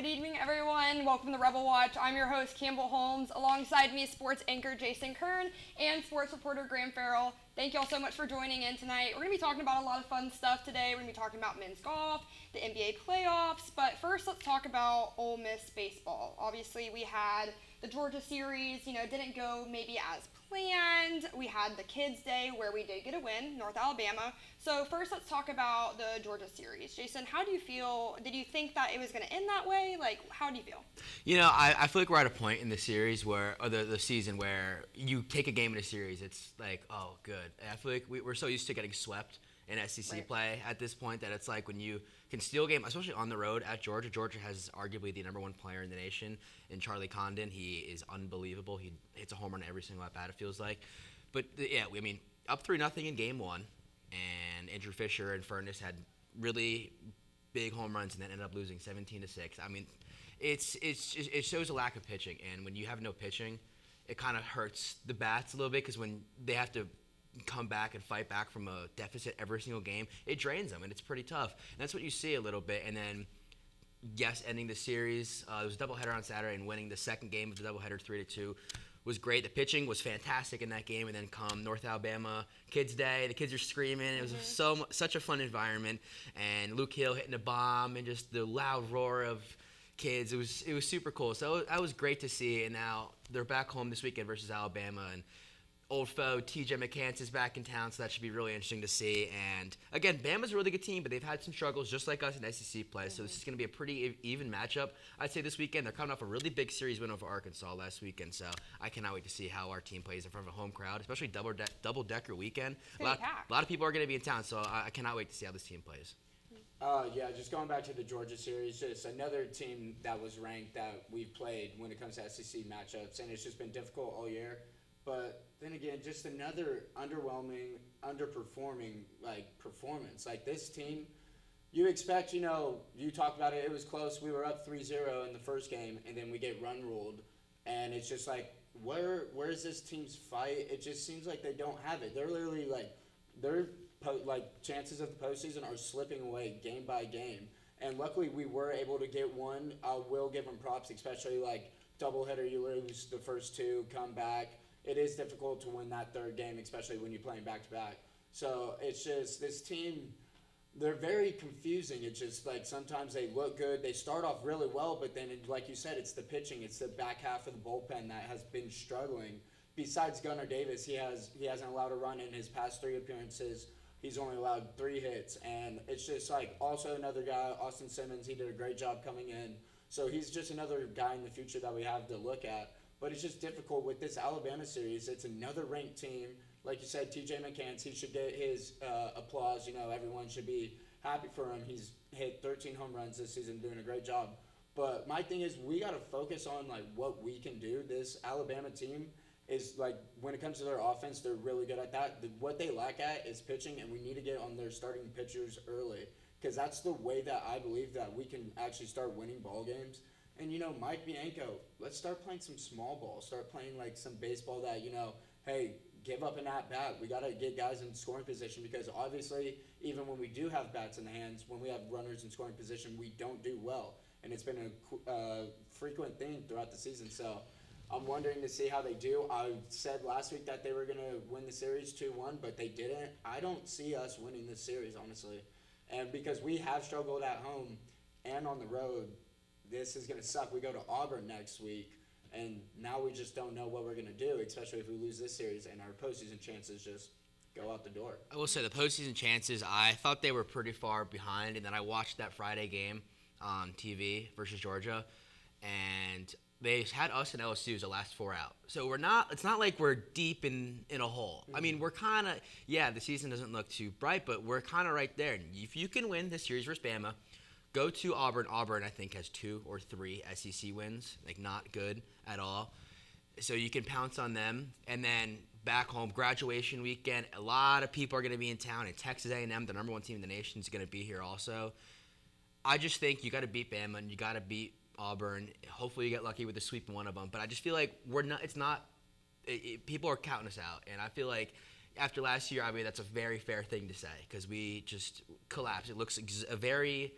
Good evening, everyone. Welcome to Rebelwatch. I'm your host, Campbell Holmes. Alongside me, sports anchor Jayson Kern and sports reporter Graeme Farrell. Thank you all so much for joining in tonight. We're going to be talking about a lot of fun stuff today. We're going to be talking about men's golf, the NBA playoffs, but first let's talk about Ole Miss baseball. Obviously, we had the Georgia series, didn't go maybe as planned. We had the Kids Day where we did get a win, North Alabama. So first let's talk about the Georgia series. Jayson, how do you feel? Did you think that it was going to end that way? How do you feel? I feel like we're at a point in the series or the season where you take a game in a series, it's like, oh, good. I feel like we're so used to getting swept in SEC play at this point that it's like when you can steal a game, especially on the road at Georgia. Georgia has arguably the number one player in the nation in Charlie Condon. He is unbelievable. He hits a home run every single at-bat, it feels like. But, up 3-0 in game one, and Andrew Fisher and Furness had really big home runs and then ended up losing 17-6. It shows a lack of pitching, and when you have no pitching, it kind of hurts the bats a little bit because when they have to come back and fight back from a deficit every single game, it drains them, and it's pretty tough. And that's what you see a little bit. And then, ending the series, there was a doubleheader on Saturday, and winning the second game of the doubleheader 3-2 was great. The pitching was fantastic in that game, and then come North Alabama Kids Day, the kids are screaming. It was such a fun environment, and Luke Hill hitting a bomb, and just the loud roar of kids. It was super cool. So that was great to see. And now they're back home this weekend versus Alabama, and old foe TJ McCants is back in town, so that should be really interesting to see. And again, Bama's a really good team, but they've had some struggles just like us in SEC play, so this is going to be a pretty even matchup. I'd say this weekend they're coming off a really big series win over Arkansas last weekend, so I cannot wait to see how our team plays in front of a home crowd, especially double-decker weekend. A lot of people are going to be in town, so I cannot wait to see how this team plays. Just going back to the Georgia series, just another team that was ranked that we've played when it comes to SEC matchups, and it's just been difficult all year. But then again, just another underwhelming, underperforming performance. This team, you expect, you talked about it, it was close. We were up 3-0 in the first game, and then we get run ruled. And it's just where's this team's fight? It just seems like they don't have it. They're literally their chances of the postseason are slipping away game by game. And luckily, we were able to get one. I will give them props, especially doubleheader. You lose the first two, come back. It is difficult to win that third game, especially when you're playing back-to-back. So it's just this team, they're very confusing. It's just sometimes they look good. They start off really well, but then, like you said, it's the pitching. It's the back half of the bullpen that has been struggling. Besides Gunnar Davis, he hasn't allowed a run in his past 3 appearances. He's only allowed 3 hits. And it's just also another guy, Austin Simmons, he did a great job coming in. So he's just another guy in the future that we have to look at. But it's just difficult with this Alabama series. It's another ranked team. Like you said, TJ McCants, he should get his applause. Everyone should be happy for him. He's hit 13 home runs this season, doing a great job. But my thing is we got to focus on what we can do. This Alabama team is when it comes to their offense, they're really good at that. What they lack at is pitching, and we need to get on their starting pitchers early because that's the way that I believe that we can actually start winning ball games. And, Mike Bianco, let's start playing some small ball. Start playing, some baseball that, hey, give up an at-bat. We got to get guys in scoring position because, obviously, even when we do have bats in the hands, when we have runners in scoring position, we don't do well. And it's been a frequent thing throughout the season. So I'm wondering to see how they do. I said last week that they were going to win the series 2-1, but they didn't. I don't see us winning this series, honestly. And because we have struggled at home and on the road, this is going to suck. We go to Auburn next week, and now we just don't know what we're going to do, especially if we lose this series and our postseason chances just go out the door. I will say the postseason chances, I thought they were pretty far behind, and then I watched that Friday game on TV versus Georgia, and they had us and LSU as the last 4 out. So it's not like we're deep in a hole. Mm-hmm. I mean, we're kind of, the season doesn't look too bright, but we're kind of right there. And if you can win this series versus Bama, go to Auburn. Auburn, I think, has 2 or 3 SEC wins, not good at all. So you can pounce on them. And then back home, graduation weekend, a lot of people are going to be in town. And Texas A&M, the number 1 team in the nation, is going to be here also. I just think you got to beat Bama and you got to beat Auburn. Hopefully you get lucky with a sweep in one of them. But I just feel like people are counting us out. And I feel like after last year, that's a very fair thing to say because we just collapsed. It looks a very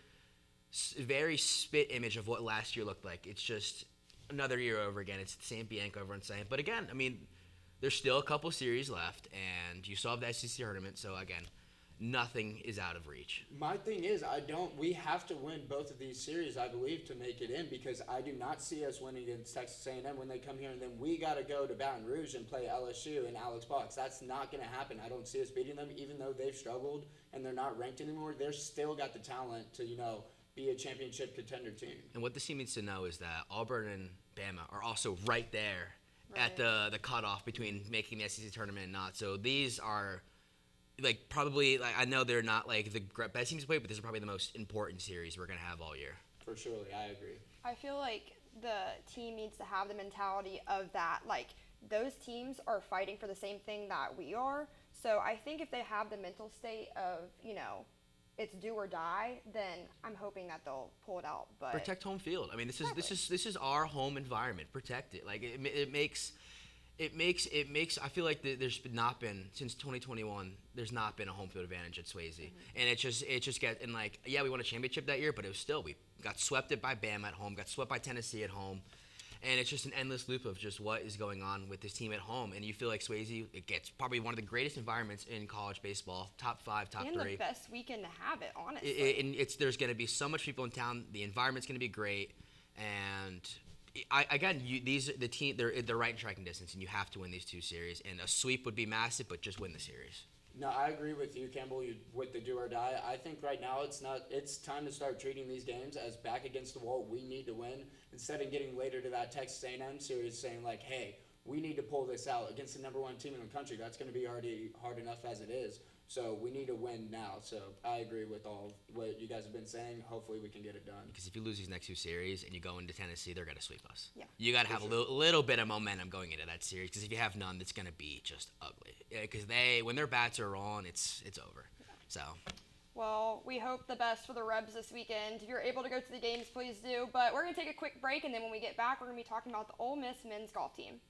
very spit image of what last year looked like. It's just another year over again. It's the same Bianco everyone's saying. But again, I mean, there's still a couple series left, and you still have the SEC tournament. So again, nothing is out of reach. My thing is, we have to win both of these series, I believe, to make it in, because I do not see us winning against Texas A&M when they come here, and then we got to go to Baton Rouge and play LSU and Alex Box. That's not going to happen. I don't see us beating them, even though they've struggled and they're not ranked anymore. They're still got the talent to, be a championship contender team. And what this team needs to know is that Auburn and Bama are also right there at the cutoff between making the SEC tournament and not. So these are probably I know they're not the best teams to play, but this is probably the most important series we're gonna have all year. For surely, I agree. I feel like the team needs to have the mentality of that. Those teams are fighting for the same thing that we are. So I think if they have the mental state of it's do or die, then I'm hoping that they'll pull it out. But protect home field. I mean, this is our home environment. Protect it. It makes. I feel like there's not been since 2021. There's not been a home field advantage at Swayze, and it just gets we won a championship that year, but it was still we got swept by Bama at home, got swept by Tennessee at home. And it's just an endless loop of just what is going on with this team at home. And you feel like Swayze, it gets probably one of the greatest environments in college baseball, top 5, top 3. And the best weekend to have it, honestly. There's going to be so much people in town. The environment's going to be great. And they're right in striking distance, and you have to win these 2 series. And a sweep would be massive, but just win the series. No, I agree with you, Campbell, with the do or die. I think right now it's time to start treating these games as back against the wall. We need to win instead of getting later to that Texas A&M series saying hey, we need to pull this out against the number 1 team in the country. That's going to be already hard enough as it is. So we need to win now. So I agree with all what you guys have been saying. Hopefully we can get it done. Because if you lose these next 2 series and you go into Tennessee, they're going to sweep us. Yeah. You got to have a little bit of momentum going into that series. Because if you have none, it's going to be just ugly. Because when their bats are rolling, it's over. Yeah. So. Well, we hope the best for the Rebs this weekend. If you're able to go to the games, please do. But we're going to take a quick break, and then when we get back, we're going to be talking about the Ole Miss men's golf team.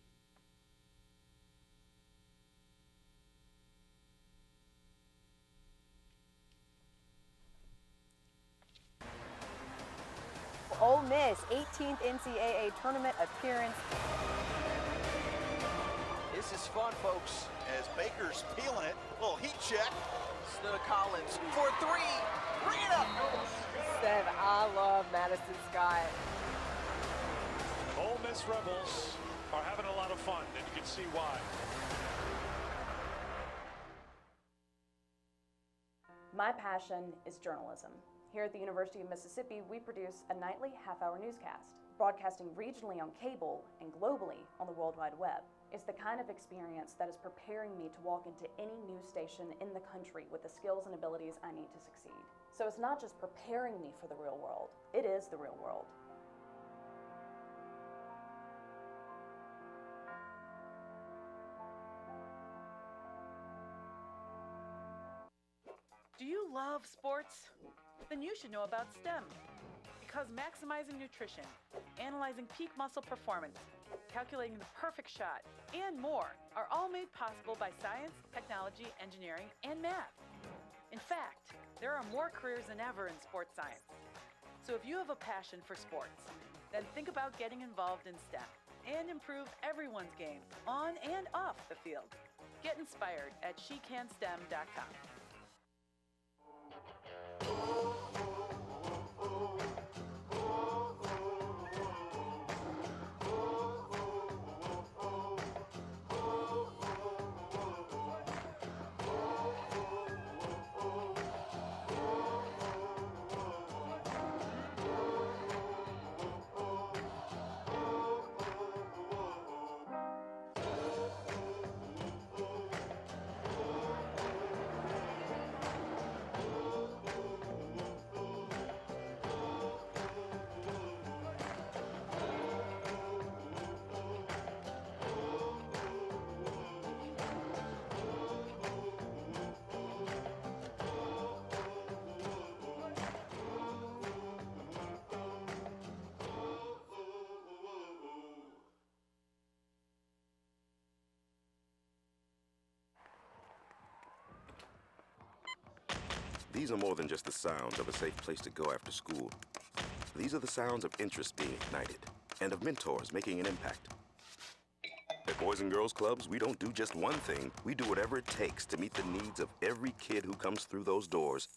Ole Miss 18th NCAA tournament appearance. This is fun, folks, as Baker's peeling it. Little heat check. Snow Collins for 3. Bring it up. Said, I love Madison Scott. Ole Miss Rebels are having a lot of fun, and you can see why. My passion is journalism. Here at the University of Mississippi, we produce a nightly half-hour newscast, broadcasting regionally on cable and globally on the World Wide Web. It's the kind of experience that is preparing me to walk into any news station in the country with the skills and abilities I need to succeed. So it's not just preparing me for the real world, it is the real world. Do you love sports? Then you should know about STEM. Because maximizing nutrition, analyzing peak muscle performance, calculating the perfect shot, and more are all made possible by science, technology, engineering, and math. In fact, there are more careers than ever in sports science. So if you have a passion for sports, then think about getting involved in STEM and improve everyone's game on and off the field. Get inspired at SheCanSTEM.com. These are more than just the sounds of a safe place to go after school. These are the sounds of interest being ignited and of mentors making an impact. At Boys and Girls Clubs, we don't do just one thing. We do whatever it takes to meet the needs of every kid who comes through those doors.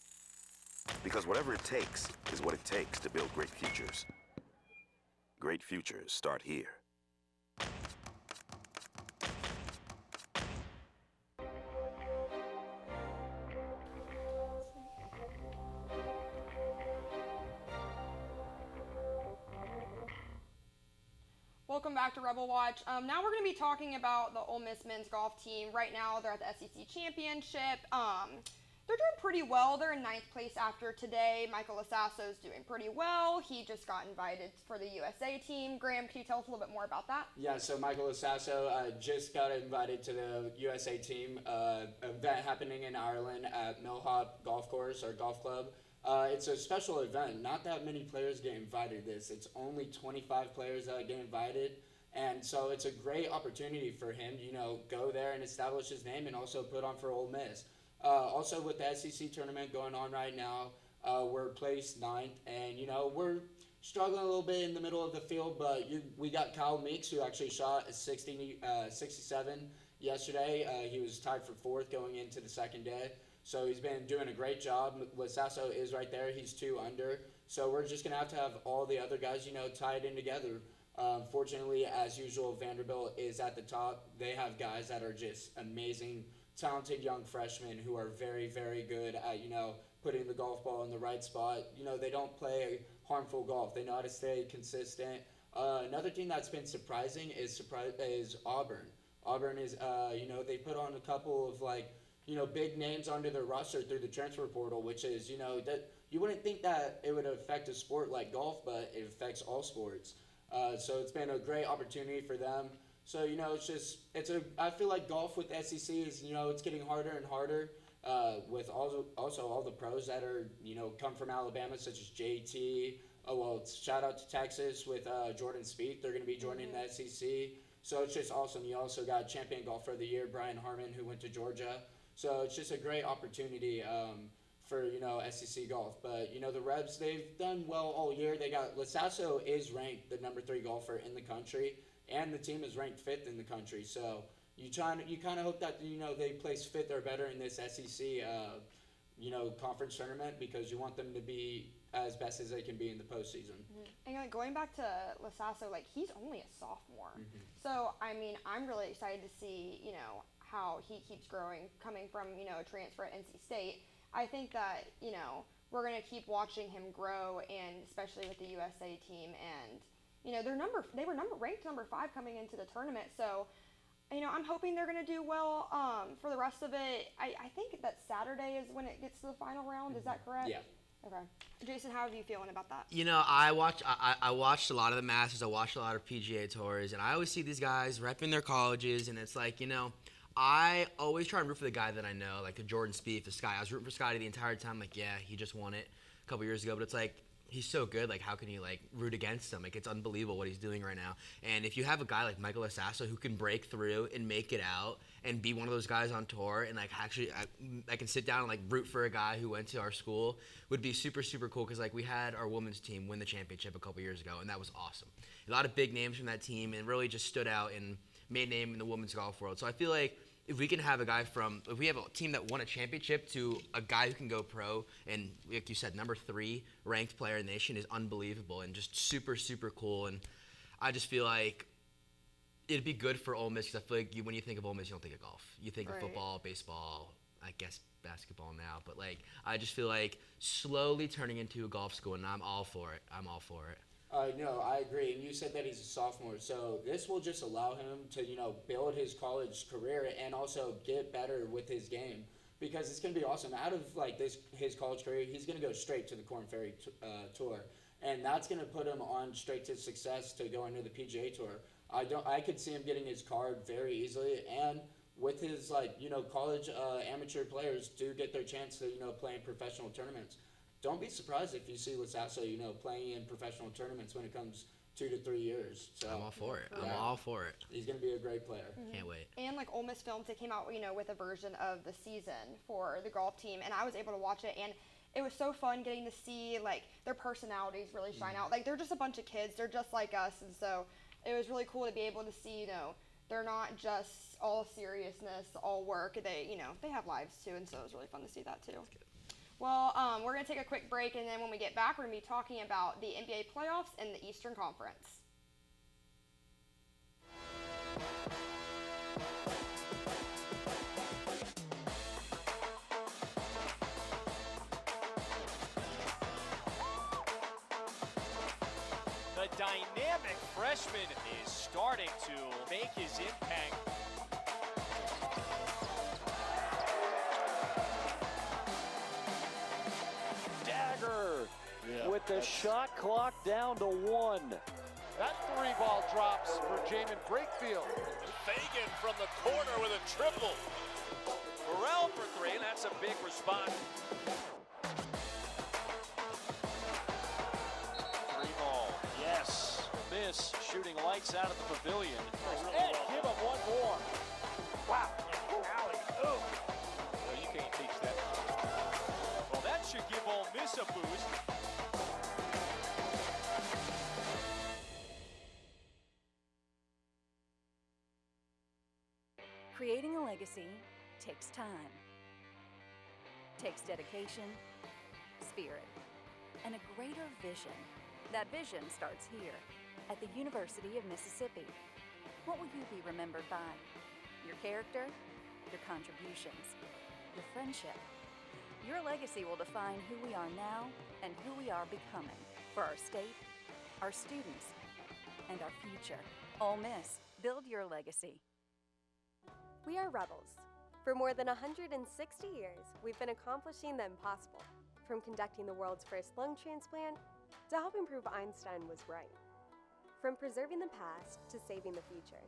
Because whatever it takes is what it takes to build great futures. Great futures start here. Welcome back to Rebel Watch. Now we're going to be talking about the Ole Miss men's golf team. Right now they're at the SEC Championship. They're doing pretty well. They're in 9th place after today. Michael Lasasso's doing pretty well. He just got invited for the USA team. Graham, can you tell us a little bit more about that? Yeah, so Michael Lasasso just got invited to the USA team event happening in Ireland at Millhop Golf Course or Golf Club. It's a special event. Not that many players get invited to this. It's only 25 players that get invited. And so it's a great opportunity for him to, go there and establish his name and also put on for Ole Miss. Also with the SEC tournament going on right now, we're placed 9th. And, we're struggling a little bit in the middle of the field, but we got Kyle Meeks, who actually shot a 67 yesterday. He was tied for 4th going into the second day. So he's been doing a great job. Lasasso is right there. He's 2 under. So we're just going to have all the other guys, tied in together. Fortunately, as usual, Vanderbilt is at the top. They have guys that are just amazing, talented young freshmen who are very, very good at, putting the golf ball in the right spot. They don't play harmful golf. They know how to stay consistent. Another thing that's been surprising is Auburn. Auburn is, they put on a couple of, big names onto their roster through the transfer portal, which is, that you wouldn't think that it would affect a sport like golf, but it affects all sports. So it's been a great opportunity for them. So, I feel like golf with SEC is, it's getting harder and harder with also all the pros that are, come from Alabama, such as JT. Shout out to Texas with Jordan Spieth. They're going to be joining the SEC. So it's just awesome. You also got champion golfer of the year, Brian Harmon, who went to Georgia. So it's just a great opportunity for, SEC golf. But, the Rebs, they've done well all year. Lasasso is ranked the number 3 golfer in the country, and the team is ranked 5th in the country. So you kind of hope that, they place 5th or better in this SEC, conference tournament, because you want them to be as best as they can be in the postseason. And going back to Lasasso, he's only a sophomore. So, I'm really excited to see, how he keeps growing, coming from, a transfer at NC State. I think that, we're going to keep watching him grow, and especially with the USA team. And, they were ranked number 5 coming into the tournament. So, I'm hoping they're going to do well for the rest of it. I think that Saturday is when it gets to the final round. Is that correct? Yeah. Okay. Jason, how are you feeling about that? I watched a lot of the Masters. I watched a lot of PGA Tours, and I always see these guys repping their colleges, and it's like, I always try and root for the guy that I know, like the Jordan Spieth, the Sky. I was rooting for Scotty the entire time. He just won it a couple years ago, but it's like, he's so good. How can you root against him? It's unbelievable what he's doing right now. And if you have a guy like Michael Lasasso who can break through and make it out and be one of those guys on tour, and actually I can sit down and root for a guy who went to our school, would be super, super cool. Because we had our women's team win the championship a couple years ago, and that was awesome. A lot of big names from that team, and really just stood out and made name in the women's golf world. So I feel like if we can have a guy if we have a team that won a championship to a guy who can go pro, and like you said, number 3 ranked player in the nation, is unbelievable and just super, super cool. And I just feel like it'd be good for Ole Miss, because I feel like when you think of Ole Miss, you don't think of golf. You think of football, baseball, I guess basketball now. But I just feel like slowly turning into a golf school, and I'm all for it. No, I agree. And you said that he's a sophomore. So this will just allow him to, build his college career and also get better with his game, because it's going to be awesome. Out of his college career, he's going to go straight to the Korn Ferry Tour. And that's going to put him on straight to success to go into the PGA Tour. I could see him getting his card very easily. And with his, college amateur players do get their chance to, play in professional tournaments. Don't be surprised if you see Lasasso, playing in professional tournaments when it comes 2 to 3 years. So I'm all for it. I'm all for it. He's going to be a great player. Can't wait. And like Ole Miss Films, they came out, with a version of the season for the golf team, and I was able to watch it, and it was so fun getting to see like their personalities really shine out. Like they're just a bunch of kids, they're just like us, and so it was really cool to be able to see, they're not just all seriousness, all work. They have lives too, and so it was really fun to see that too. Well, we're going to take a quick break, and then when we get back, we're going to be talking about the NBA playoffs and the Eastern Conference. The dynamic freshman is starting to make his impact. Dagger with the shot clock down to 1. That 3-ball drops for Jamin Brakefield. Fagan from the corner with a triple. Farrell for 3, and that's a big response. 3-ball, yes. Miss shooting lights out of the pavilion. Ed, give him one more. Wow. Alley. Oh. Well, you can't teach that. Well, that should give Ole Miss a boost. Creating a legacy takes time, takes dedication, spirit, and a greater vision. That vision starts here at the University of Mississippi. What will you be remembered by? Your character, your contributions, your friendship. Your legacy will define who we are now and who we are becoming for our state, our students, and our future. Ole Miss, build your legacy. We are rebels. For more than 160 years, we've been accomplishing the impossible, from conducting the world's first lung transplant to helping prove Einstein was right, from preserving the past to saving the future.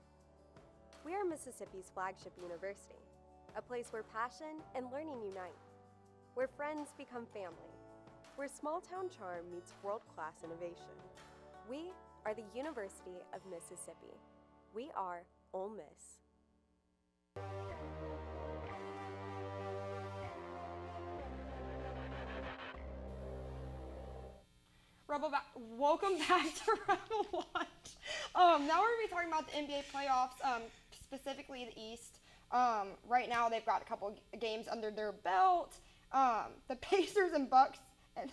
We are Mississippi's flagship university, a place where passion and learning unite, where friends become family, where small-town charm meets world-class innovation. We are the University of Mississippi. We are Ole Miss. Welcome back to Rebelwatch. Now we're going to be talking about the NBA playoffs, specifically the East. Right now they've got a couple games under their belt. The Pacers and Bucks, and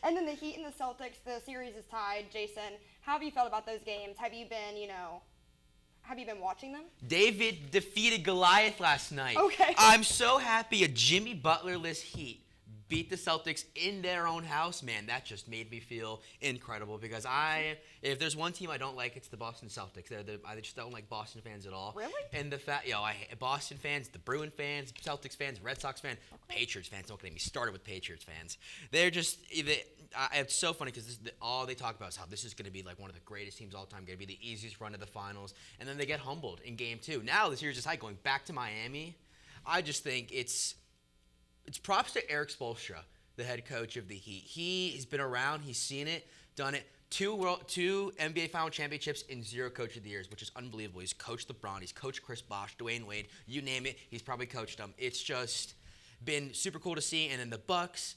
and then the Heat and the Celtics. The series is tied. Jason, how have you felt about those games? Have you been watching them? David defeated Goliath last night. Okay. I'm so happy a Jimmy Butler-less Heat beat the Celtics in their own house. Man, that just made me feel incredible because if there's one team I don't like, it's the Boston Celtics. I just don't like Boston fans at all. Really? And I hate Boston fans, the Bruin fans, Celtics fans, Red Sox fans, Patriots fans. Don't get me started with Patriots fans. They're just it's so funny because all they talk about is how this is going to be like one of the greatest teams all time, going to be the easiest run to the finals, and then they get humbled in Game 2. Now the series is tied, going back to Miami. I just think it's props to Eric Spoelstra, the head coach of the Heat. He's been around. He's seen it, done it. Two NBA Final Championships in 0 Coach of the Years, which is unbelievable. He's coached LeBron. He's coached Chris Bosh, Dwayne Wade. You name it, he's probably coached them. It's just been super cool to see. And then the Bucks,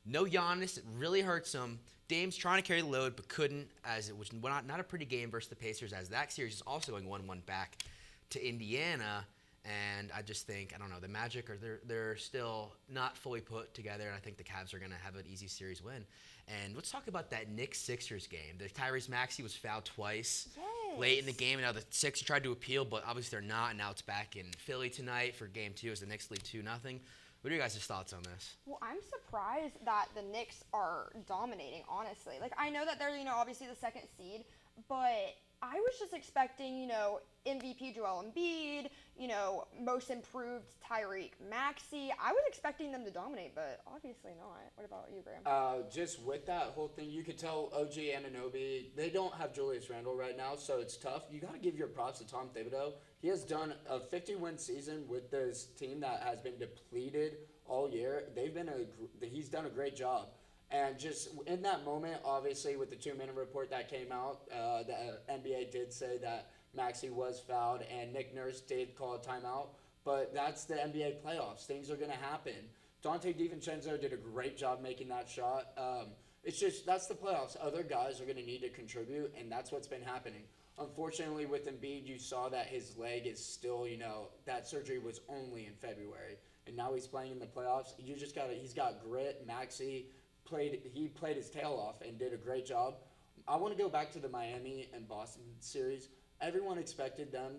no Giannis. It really hurts them. Dame's trying to carry the load, but couldn't, as it was not a pretty game versus the Pacers, as that series is also going 1-1 back to Indiana. And I just think, I don't know, the Magic, they're still not fully put together, and I think the Cavs are going to have an easy series win. And let's talk about that Knicks-Sixers game. The Tyrese Maxey was fouled twice late in the game, and now the Sixers tried to appeal, but obviously they're not, and now it's back in Philly tonight for Game 2 as the Knicks lead 2-0. What are your guys' thoughts on this? Well, I'm surprised that the Knicks are dominating, honestly. Like, I know that they're, obviously the second seed, but I was just expecting, MVP Joel Embiid, most improved Tyreek Maxey. I was expecting them to dominate, but obviously not. What about you, Graeme? Just with that whole thing, you could tell OG Anunoby, they don't have Julius Randle right now, so it's tough. You got to give your props to Tom Thibodeau. He has done a 50-win season with this team that has been depleted all year. He's done a great job. And just in that moment, obviously, with the 2-minute report that came out, the NBA did say that Maxey was fouled, and Nick Nurse did call a timeout. But that's the NBA playoffs. Things are going to happen. Dante DiVincenzo did a great job making that shot. It's just, that's the playoffs. Other guys are going to need to contribute, and that's what's been happening. Unfortunately, with Embiid, you saw that his leg is still, that surgery was only in February. And now he's playing in the playoffs. He's got grit. Maxey played his tail off and did a great job. I want to go back to the Miami and Boston series. Everyone expected them,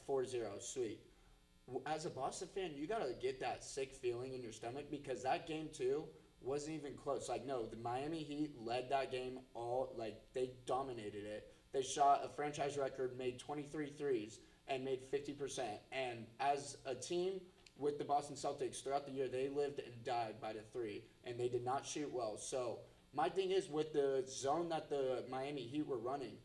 4-0, sweet. As a Boston fan, you got to get that sick feeling in your stomach because that game, too, wasn't even close. The Miami Heat led that game they dominated it. They shot a franchise record, made 23 threes, and made 50%. And as a team with the Boston Celtics throughout the year, they lived and died by the three, and they did not shoot well. So my thing is with the zone that the Miami Heat were running,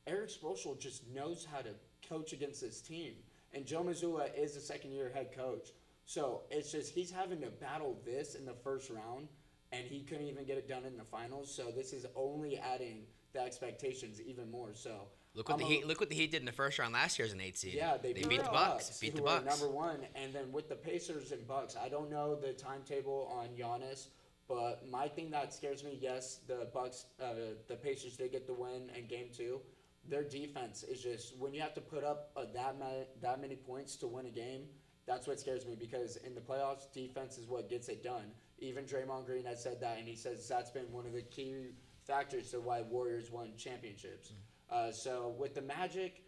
Eric Spoelstra just knows how to coach against this team. And Joe Mazzulla is a second-year head coach. So it's just he's having to battle this in the first round, and he couldn't even get it done in the finals. So this is only adding the expectations even more. So look what the Heat did in the first round last year as an 8 seed. Yeah, they beat the Bucks. Beat the Bucks. Number one, and then with the Pacers and Bucks, I don't know the timetable on Giannis, but my thing that scares me, yes, the Bucks, the Pacers did get the win in Game 2. Their defense is just when you have to put up that many points to win a game. That's what scares me because in the playoffs, defense is what gets it done. Even Draymond Green has said that, and he says that's been one of the key factors to why Warriors won championships. So with the Magic,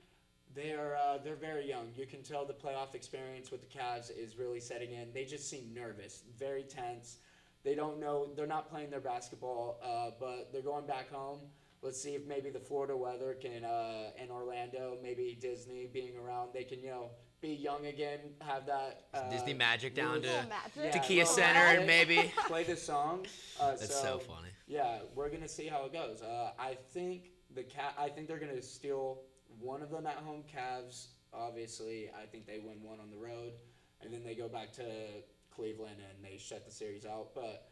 they're very young. You can tell the playoff experience with the Cavs is really setting in. They just seem nervous, very tense. They don't know. They're not playing their basketball, but they're going back home. Let's see if maybe the Florida weather can, in Orlando, maybe Disney being around, they can, be young again, have that Disney Magic down to Kia Center and maybe play the song. That's so funny. Yeah, we're gonna see how it goes. I think they're gonna steal one of them at home. Cavs, obviously, I think they win one on the road, and then they go back to Cleveland and they shut the series out. But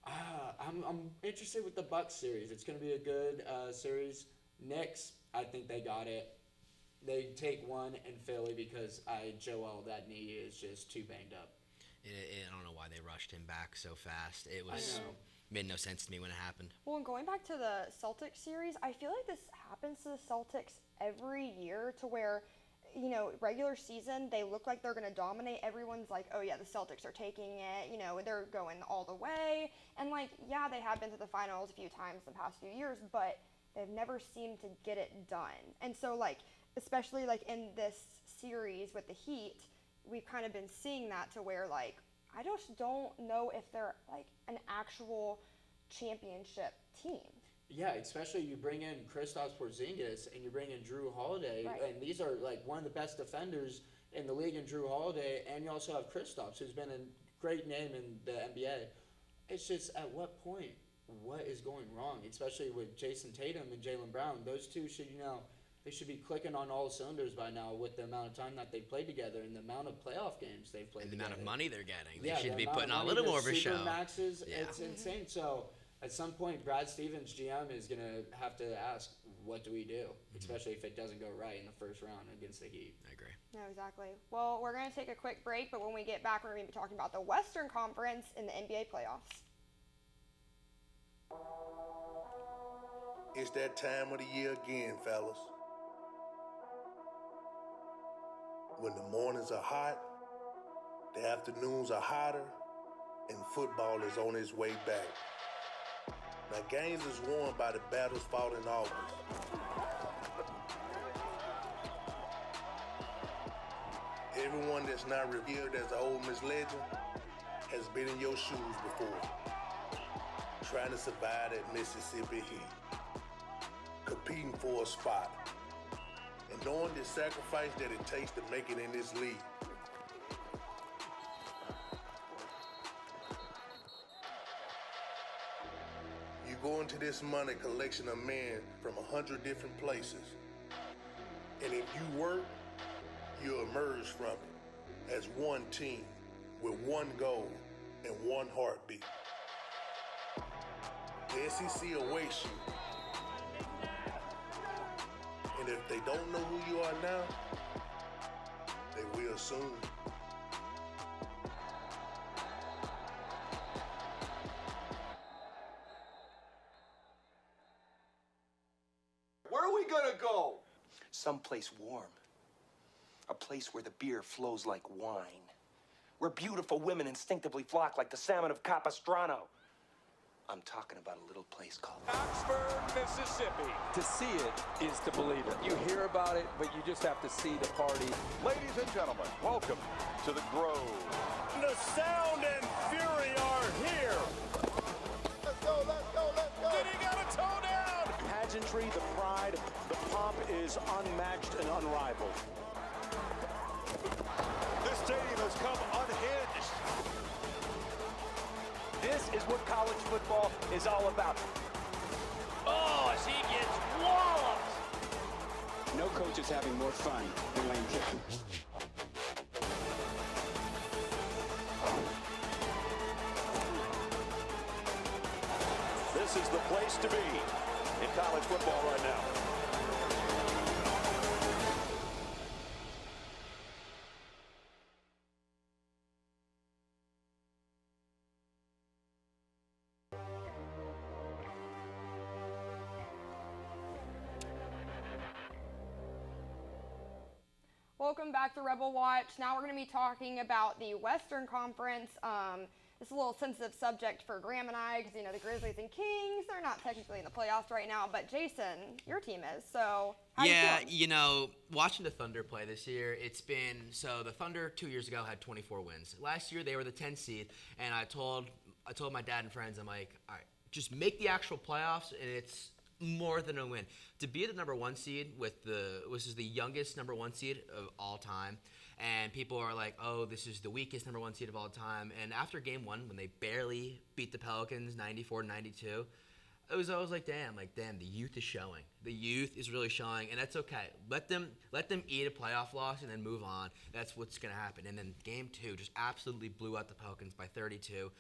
I'm interested with the Bucks series. It's gonna be a good series. Knicks, I think they got it. They take one in Philly because Joel, that knee is just too banged up. I don't know why they rushed him back so fast. It made no sense to me when it happened. Well, and going back to the Celtics series, I feel like this happens to the Celtics every year to where, regular season, they look like they're going to dominate. Everyone's like, oh, yeah, the Celtics are taking it. They're going all the way. And, they have been to the finals a few times the past few years, but they've never seemed to get it done. And so, especially in this series with the Heat, we've kind of been seeing that to where I just don't know if they're an actual championship team. Yeah, especially you bring in Kristaps Porzingis and you bring in Drew Holiday, right. And these are one of the best defenders in the league in Drew Holiday, and you also have Kristaps, who's been a great name in the NBA. It's just at what point, what is going wrong, especially with Jason Tatum and Jaylen Brown? Those two should, they should be clicking on all cylinders by now with the amount of time that they've played together and the amount of playoff games they've played together. And the amount of money they're getting. They should be putting on a little more of a show. Maxes, it's insane. So at some point, Brad Stevens, GM, is going to have to ask, what do we do? Especially if it doesn't go right in the first round against the Heat. I agree. No, exactly. Well, we're going to take a quick break, but when we get back, we're going to be talking about the Western Conference in the NBA playoffs. It's that time of the year again, fellas. When the mornings are hot, the afternoons are hotter, and football is on its way back. Now, games is won by the battles fought in August. Everyone that's not revered as an Ole Miss legend has been in your shoes before, trying to survive that Mississippi heat, competing for a spot, and knowing the sacrifice that it takes to make it in this league. You go into this money collection of men from 100 different places, and if you work, you emerge from it as one team with one goal and one heartbeat. The SEC awaits you, and And if they don't know who you are now, they will soon. Where are we gonna go? Someplace warm. A place where the beer flows like wine. Where beautiful women instinctively flock like the salmon of Capistrano. I'm talking about a little place called Oxford, Mississippi. To see it is to believe it. You hear about it, but you just have to see the party. Ladies and gentlemen, welcome to the Grove. The sound and fury are here. Let's go, let's go, let's go. Did he got a toe down? Pageantry, the pride, the pomp is unmatched and unrivaled. This stadium has come unhinged. This is what college football is all about. Oh, as he gets walloped. No coach is having more fun than Lane Kiffin. This is the place to be in college football right now. Welcome back to Rebel Watch. Now we're going to be talking about the Western Conference. It's a little sensitive subject for Graeme and I because, you know, the Grizzlies and Kings, they're not technically in the playoffs right now, but Jayson, your team is, so how you feeling? You know, watching the Thunder play this year, it's been, so the Thunder 2 years ago had 24 wins. Last year they were the 10th seed, and I told my dad and friends, I'm like, all right, just make the actual playoffs, and it's more than a win. To be the number 1 seed which is the youngest number 1 seed of all time, and people are like, oh, this is the weakest number 1 seed of all time. And after game 1, when they barely beat the Pelicans 94-92, I was like, damn, the youth is showing. The youth is really showing, and that's okay. Let them eat a playoff loss and then move on. That's what's going to happen. And then game 2 just absolutely blew out the Pelicans by 32.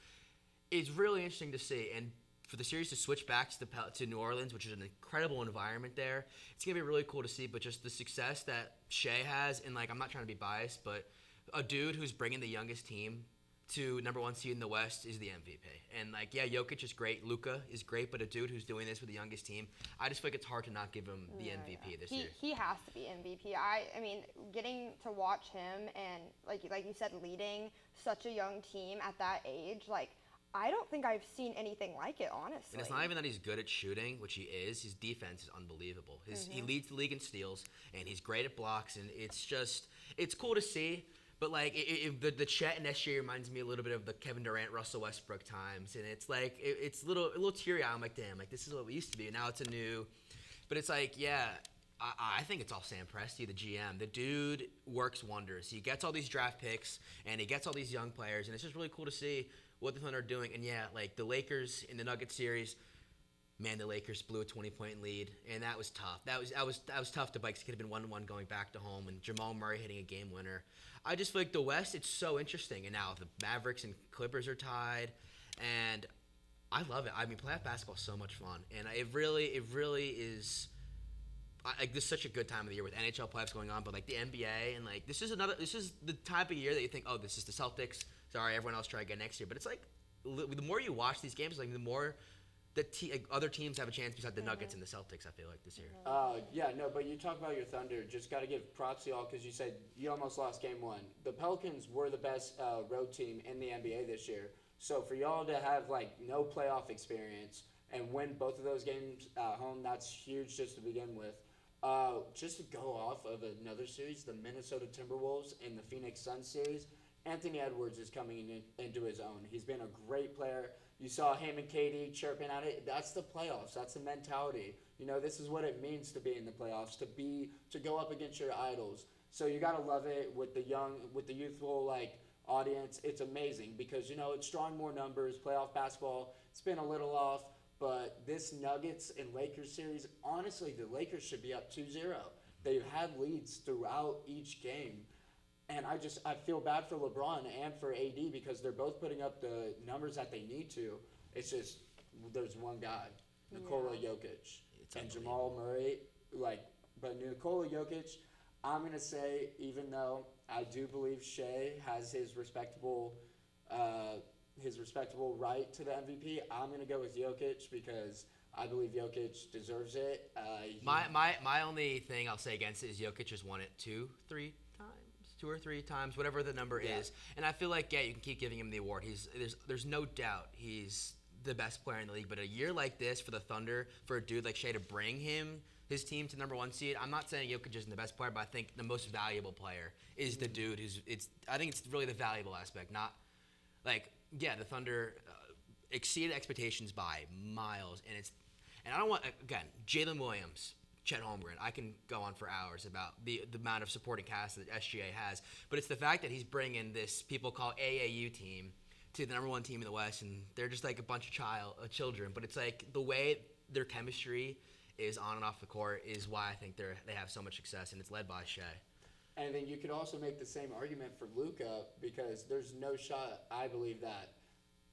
It's really interesting to see, and for the series to switch back to New Orleans, which is an incredible environment there, it's going to be really cool to see. But just the success that Shea has, and, I'm not trying to be biased, but a dude who's bringing the youngest team to number 1 seed in the West is the MVP. And, Jokic is great, Luka is great, but a dude who's doing this with the youngest team, I just feel like it's hard to not give him the MVP this year. He has to be MVP. I mean, getting to watch him and, like you said, leading such a young team at that age, I don't think I've seen anything like it, honestly. And it's not even that he's good at shooting, which he is. His defense is unbelievable. He leads the league in steals, and he's great at blocks, and it's cool to see. But, the Chet and SGA reminds me a little bit of the Kevin Durant, Russell Westbrook times, and it's it's a little teary-eyed. I'm like, damn, this is what we used to be, and now it's a new. But it's I think it's all Sam Presti, the GM. The dude works wonders. He gets all these draft picks, and he gets all these young players, and it's just really cool to see what the Thunder are doing. And the Lakers in the Nuggets series, man, the Lakers blew a 20-point lead, and that was tough. That was tough to bite. It could have been 1-1 going back to home, and Jamal Murray hitting a game winner. I just feel like the West, it's so interesting, and now the Mavericks and Clippers are tied, and I love it. I mean, playoff basketball is so much fun, and it really is. This is such a good time of the year with NHL playoffs going on, but the NBA and this is the type of year that you think, oh, this is the Celtics. Sorry, everyone else try again next year. But it's the more you watch these games, the more other teams have a chance besides the Nuggets and the Celtics, I feel like, this year. But you talk about your Thunder. Just got to give props to y'all because you said you almost lost game 1. The Pelicans were the best road team in the NBA this year. So for y'all to have no playoff experience and win both of those games at home, that's huge just to begin with. Just to go off of another series, the Minnesota Timberwolves and the Phoenix Suns series, Anthony Edwards is coming into his own. He's been a great player. You saw him and KD chirping at it. That's the playoffs. That's the mentality. This is what it means to be in the playoffs, to go up against your idols. So you gotta love it with the youthful audience. It's amazing because it's drawing more numbers. Playoff basketball, it's been a little off. But this Nuggets and Lakers series, honestly, the Lakers should be up 2-0. They've had leads throughout each game. And I feel bad for LeBron and for AD because they're both putting up the numbers that they need to. It's just there's one guy, Nikola Jokic, and Jamal Murray. But Nikola Jokic, I'm going to say, even though I do believe Shea has his respectable right to the MVP, I'm going to go with Jokic because I believe Jokic deserves it. My only thing I'll say against it is Jokic has won it two or three times, whatever the number is. And I feel like, you can keep giving him the award. There's no doubt he's the best player in the league. But a year like this for the Thunder, for a dude like Shea to bring his team to number 1 seed, I'm not saying Jokic isn't the best player, but I think the most valuable player is the dude I think it's really the valuable aspect, not like, the Thunder exceeded expectations by miles. And I don't want, again, Jalen Williams, Chet Holmgren. I can go on for hours about the amount of supporting cast that SGA has, but it's the fact that he's bringing this people call AAU team to the number 1 team in the West, and they're just like a bunch of children. But it's like the way their chemistry is on and off the court is why I think they have so much success, and it's led by Shea. And then you could also make the same argument for Luka because there's no shot, I believe, that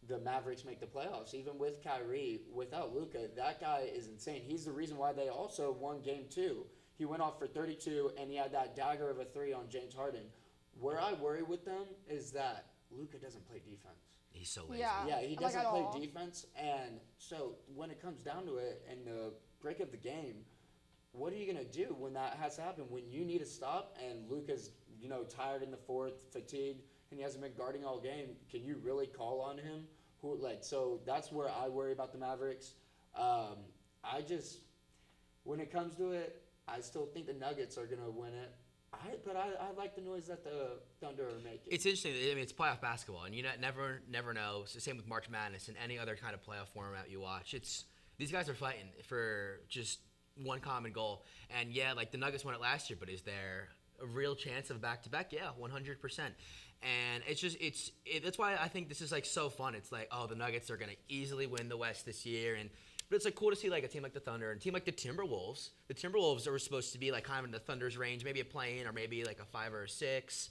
the Mavericks make the playoffs. Even with Kyrie, without Luka, that guy is insane. He's the reason why they also won Game 2. He went off for 32, and he had that dagger of a 3 on James Harden. Where I worry with them is that Luka doesn't play defense. He's so lazy. Yeah, he doesn't play defense. And so when it comes down to it, in the break of the game, what are you going to do when that has to happen? When you need a stop and Luka's, tired in the fourth, fatigued, and he hasn't been guarding all game, can you really call on him? So that's where I worry about the Mavericks. When it comes to it, I still think the Nuggets are going to win it. But I like the noise that the Thunder are making. It's interesting. I mean, it's playoff basketball, and you never know. It's the same with March Madness and any other kind of playoff format you watch. These guys are fighting for just one common goal. And like the Nuggets won it last year, but is there a real chance of back-to-back? Yeah, 100%. And that's why I think this is like so fun. It's like, the Nuggets are going to easily win the West this year, but it's like cool to see like a team like the Thunder and a team like the Timberwolves. The Timberwolves are supposed to be like kind of in the Thunder's range, maybe a play-in or maybe like a 5 or a 6.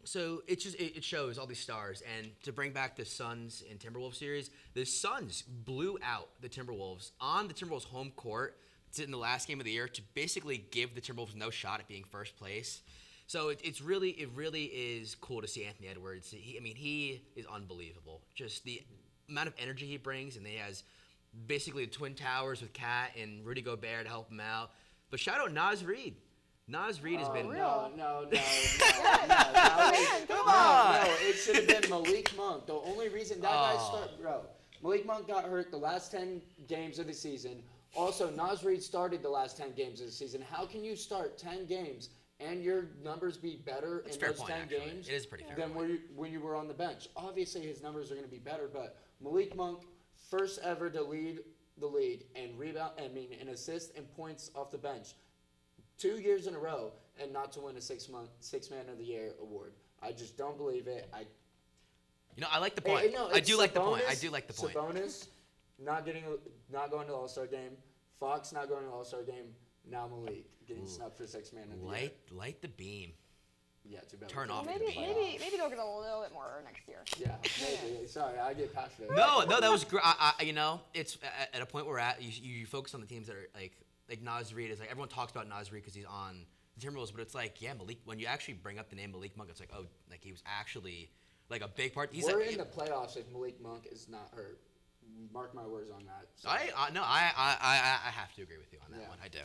So it shows all these stars. And to bring back the Suns and Timberwolves series, the Suns blew out the Timberwolves on the Timberwolves home court in the last game of the year to basically give the Timberwolves no shot at being first place. So it really is cool to see Anthony Edwards. He is unbelievable. Just the amount of energy he brings, and he has basically the Twin Towers with Kat and Rudy Gobert to help him out. But shout out Naz Reid. Naz Reid has been... No. Come on. No, it should have been Malik Monk. The only reason that guy started... Bro, Malik Monk got hurt the last 10 games of the season. Also, Naz Reid started the last 10 games of the season. How can you start 10 games and your numbers be better in those 10 games it is pretty fair than when you were on the bench? Obviously, his numbers are going to be better, but Malik Monk, first ever to lead the league in assists and points off the bench, 2 years in a row, and not to win a six man of the year award. I just don't believe it. I like the point. I do like the point. Sabonis not going to the All-Star game. Fox not going to the All-Star game. Now Malik getting snubbed for 6 man of the year. Light the beam. Yeah, too bad. Turn off the beam. Maybe they'll get a little bit more next year. Yeah, maybe. Sorry, I get passionate. No, that was great. It's at a point we're at. You focus on the teams that are like Naz Reid is like everyone talks about Naz Reid because he's on the Timberwolves, but it's like Malik. When you actually bring up the name Malik Monk, it's like he was actually like a big part. We're in the playoffs if Malik Monk is not hurt. Mark my words on that. So. I have to agree with you on that one. I do.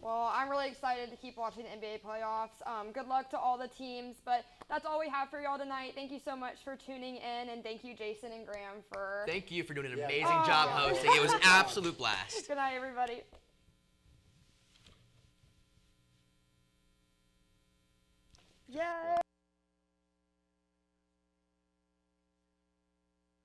Well, I'm really excited to keep watching the NBA playoffs. Good luck to all the teams, but that's all we have for y'all tonight. Thank you so much for tuning in, and thank you, Jayson and Graeme, for... Thank you for doing an amazing job hosting. It was an absolute blast. Good night, everybody. Yay!